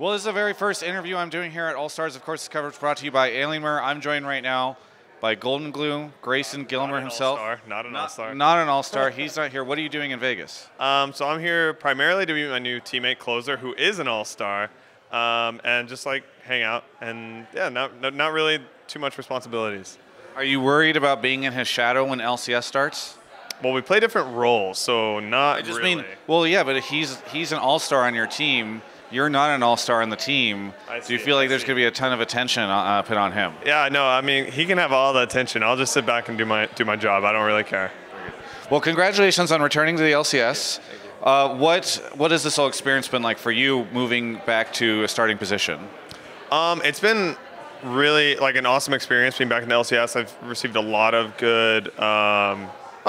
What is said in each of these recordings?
Well, this is the very first interview I'm doing here at All Stars. Of course, this coverage brought to you by Alienware. I'm joined right now by GoldenGlue, Grayson Gillimer himself. Not an all-star. Not an all-star. He's not here. What are you doing in Vegas? So I'm here primarily to meet my new teammate Closer, who is an all-star, and just like hang out. And yeah, not really too much responsibilities. Are you worried about being in his shadow when LCS starts? Well, we play different roles, so not I just really. mean, well, yeah, but he's an all-star on your team. You're not an all-star on the team. Do you feel like there's going to be a ton of attention put on him? Yeah, no, I mean, he can have all the attention. I'll just sit back and do my job. I don't really care. Well, congratulations on returning to the LCS. What has this whole experience been like for you moving back to a starting position? It's been really like an awesome experience being back in the LCS. I've received a lot of good,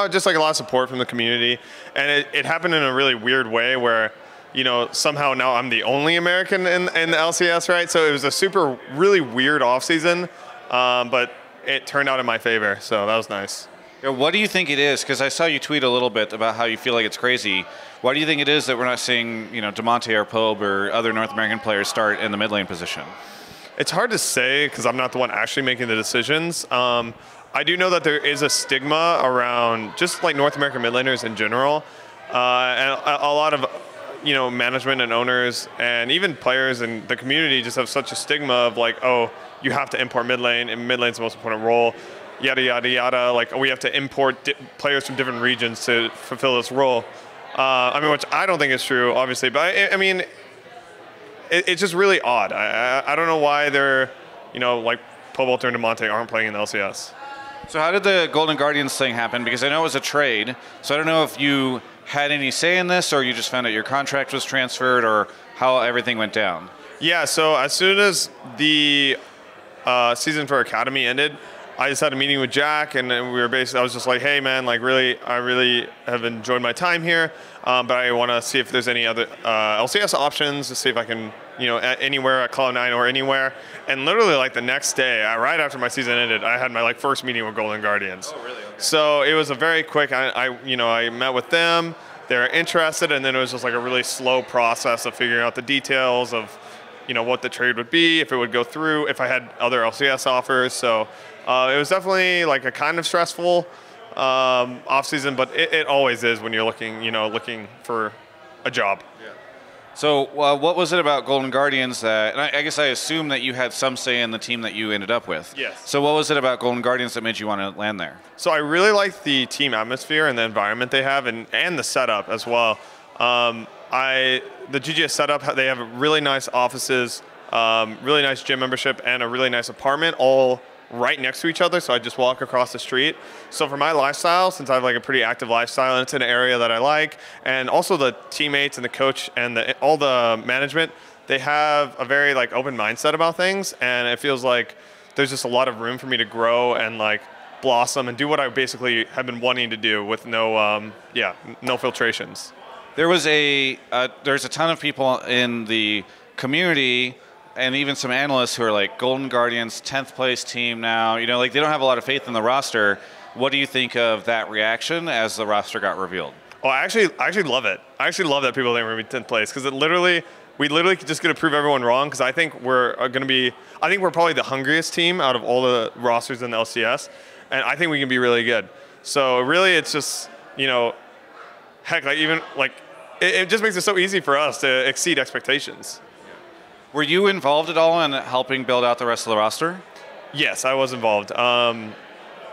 just like a lot of support from the community. And it happened in a really weird way where, you know, somehow now I'm the only American in the LCS, right? So it was a really weird offseason, but it turned out in my favor, so that was nice. Yeah, what do you think it is? Because I saw you tweet a little bit about how you feel like it's crazy. Why do you think it is that we're not seeing, you know, DeMonte or Pobe or other North American players start in the mid lane position? It's hard to say because I'm not the one actually making the decisions. I do know that there is a stigma around just like North American mid laners in general, and a lot of management and owners and even players in the community just have such a stigma of like, oh, you have to import mid lane, and mid lane's the most important role, yada, yada, yada. Like, we have to import players from different regions to fulfill this role. Which I don't think is true, obviously, but I mean, it's just really odd. I don't know why they're, like Pobalt and DeMonte aren't playing in the LCS. So how did the Golden Guardians thing happen? Because I know it was a trade, so I don't know if you had any say in this, or you just found out your contract was transferred, or how everything went down. Yeah, so as soon as the season for Academy ended, I just had a meeting with Jack, and I was just like, hey man, like I really have enjoyed my time here, but I want to see if there's any other LCS options to see if I can, anywhere at Cloud9 or anywhere. And literally like the next day, right after my season ended, I had my first meeting with Golden Guardians. Oh, really? Okay. So it was a very quick, I met with them, they were interested, and then it was just like a really slow process of figuring out the details of, what the trade would be, if it would go through, if I had other LCS offers. So it was definitely like a kind of stressful off-season, but it always is when you're looking for a job. Yeah. So what was it about Golden Guardians that, and I guess I assume that you had some say in the team that you ended up with. Yes. So what was it about Golden Guardians that made you want to land there? So I really like the team atmosphere and the environment they have, and the setup as well. The GGS setup, they have really nice offices, really nice gym membership, and a really nice apartment, all right next to each other, so I just walk across the street. So for my lifestyle, since I have a pretty active lifestyle and it's in an area that I like, and also the teammates and the coach and all the management, they have a very open mindset about things, and it feels like there's just a lot of room for me to grow and blossom and do what I basically have been wanting to do with no filtrations. There's a ton of people in the community and even some analysts who are like, Golden Guardians, 10th place team now. They don't have a lot of faith in the roster. What do you think of that reaction as the roster got revealed? Oh, I actually love it. I actually love that people think we're going to be 10th place, because we literally just going to prove everyone wrong, because I think we're probably the hungriest team out of all the rosters in the LCS, and I think we can be really good. So really it's just, heck, it just makes it so easy for us to exceed expectations. Were you involved at all in helping build out the rest of the roster? Yes, I was involved. I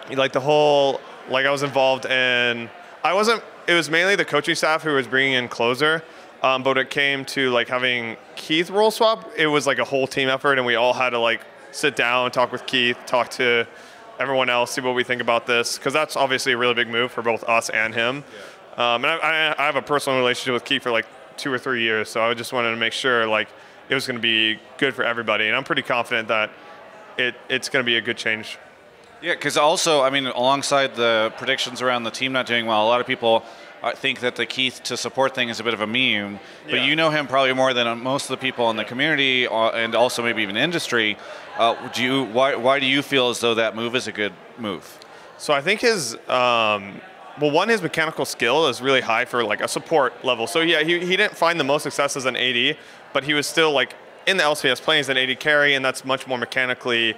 was involved in, it was mainly the coaching staff who was bringing in Closer, but when it came to having Keith role swap, it was a whole team effort, and we all had to sit down, talk with Keith, talk to everyone else, see what we think about this, because that's obviously a really big move for both us and him. Yeah. And I have a personal relationship with Keith for 2 or 3 years, so I just wanted to make sure it was going to be good for everybody, and I'm pretty confident that it's going to be a good change. Yeah, because also, alongside the predictions around the team not doing well, a lot of people think that the Keith to support thing is a bit of a meme, but you know him probably more than most of the people in the community and also maybe even industry. Why do you feel as though that move is a good move? So I think his his mechanical skill is really high for a support level. So yeah, he didn't find the most success as an AD, but he was still in the LCS playing as an AD carry, and that's much more mechanically,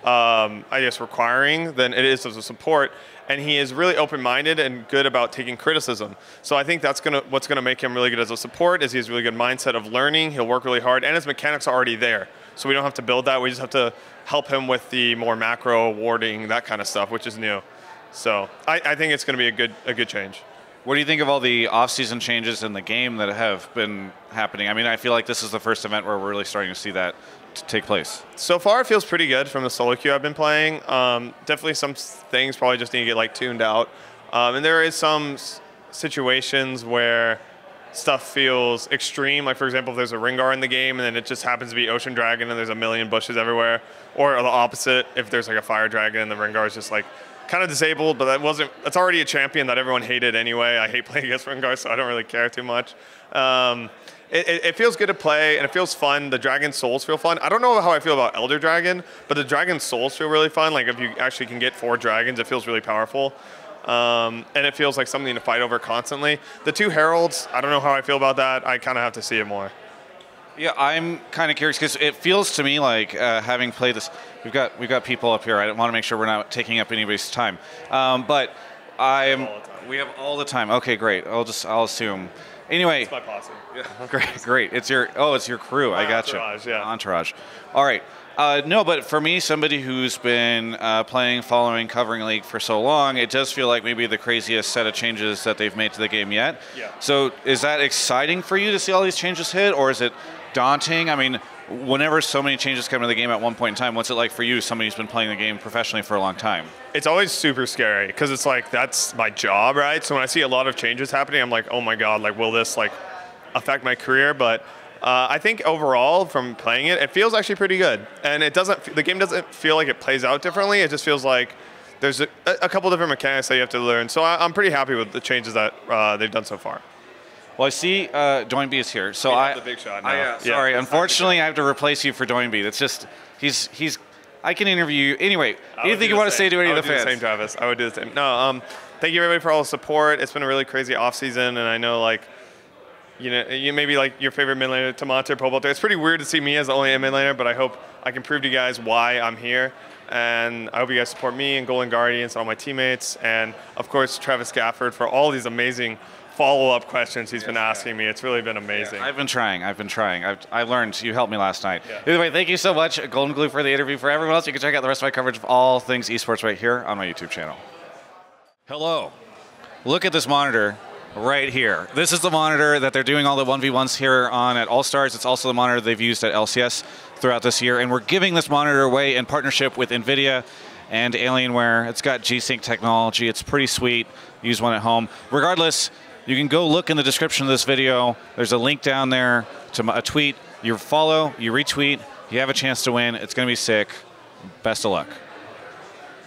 I guess, requiring than it is as a support. And he is really open-minded and good about taking criticism. So I think that's what's gonna make him really good as a support is he has a really good mindset of learning. He'll work really hard, and his mechanics are already there. So we don't have to build that. We just have to help him with the more macro warding, that kind of stuff, which is new. So I think it's gonna be a good change. What do you think of all the off-season changes in the game that have been happening? I mean, I feel like this is the first event where we're really starting to see that take place. So far, it feels pretty good from the solo queue I've been playing. Definitely some things probably just need to get like tuned out. And there is some situations where stuff feels extreme. Like, for example, if there's a Rengar in the game and then it just happens to be Ocean Dragon and there's a million bushes everywhere. Or the opposite, if there's like a Fire Dragon and the Rengar is just like kind of disabled, but that's already a champion that everyone hated anyway. I hate playing against Rengar, so I don't really care too much. It feels good to play, and it feels fun. The Dragon Souls feel fun. I don't know how I feel about Elder Dragon, but the Dragon Souls feel really fun. Like, if you actually can get 4 dragons, it feels really powerful. And it feels like something to fight over constantly. The 2 Heralds, I don't know how I feel about that. I kind of have to see it more. Yeah, I'm kind of curious because it feels to me like having played this, we've got people up here. I want to make sure we're not taking up anybody's time, but we have all the time. Okay, great. I'll assume. Anyway, it's my posse. Yeah. Great. It's your crew. I got you. Entourage, yeah. Entourage. All right. No, but for me, somebody who's been playing, following, covering League for so long, it does feel like maybe the craziest set of changes that they've made to the game yet. Yeah. So is that exciting for you to see all these changes hit, or is it daunting? I mean, whenever so many changes come to the game at one point in time, what's it like for you, somebody who's been playing the game professionally for a long time? It's always super scary because it's like, that's my job, right? So when I see a lot of changes happening, I'm like, oh my God, like, will this like affect my career? But I think overall, from playing it, it feels actually pretty good. And the game doesn't feel like it plays out differently. It just feels like there's a couple different mechanics that you have to learn. So I'm pretty happy with the changes that they've done so far. Well, I see Doinby is here. So the big shot now. Sorry, unfortunately, I have to replace you for Doinby. That's just, I can interview you. Anyway, anything you want to say to any of the fans? I would do the same, Travis. I would do the same. No, thank you everybody for all the support. It's been a really crazy offseason, and I know, like, you maybe like your favorite mid laner, Tomato, Pobo. It's pretty weird to see me as the only mid laner, but I hope I can prove to you guys why I'm here. And I hope you guys support me and Golden Guardians, all my teammates, and of course Travis Gafford for all these amazing follow-up questions he's been asking me. It's really been amazing. Yeah, I've been trying. I learned. You helped me last night. Yeah. Either way, thank you so much, GoldenGlue, for the interview. For everyone else, you can check out the rest of my coverage of all things esports right here on my YouTube channel. Hello. Look at this monitor right here. This is the monitor that they're doing all the 1v1s here on at All-Stars. It's also the monitor they've used at LCS throughout this year, and we're giving this monitor away in partnership with NVIDIA and Alienware. It's got G-Sync technology. It's pretty sweet. Use one at home. Regardless, you can go look in the description of this video. There's a link down there to a tweet. You follow, you retweet, you have a chance to win. It's going to be sick. Best of luck.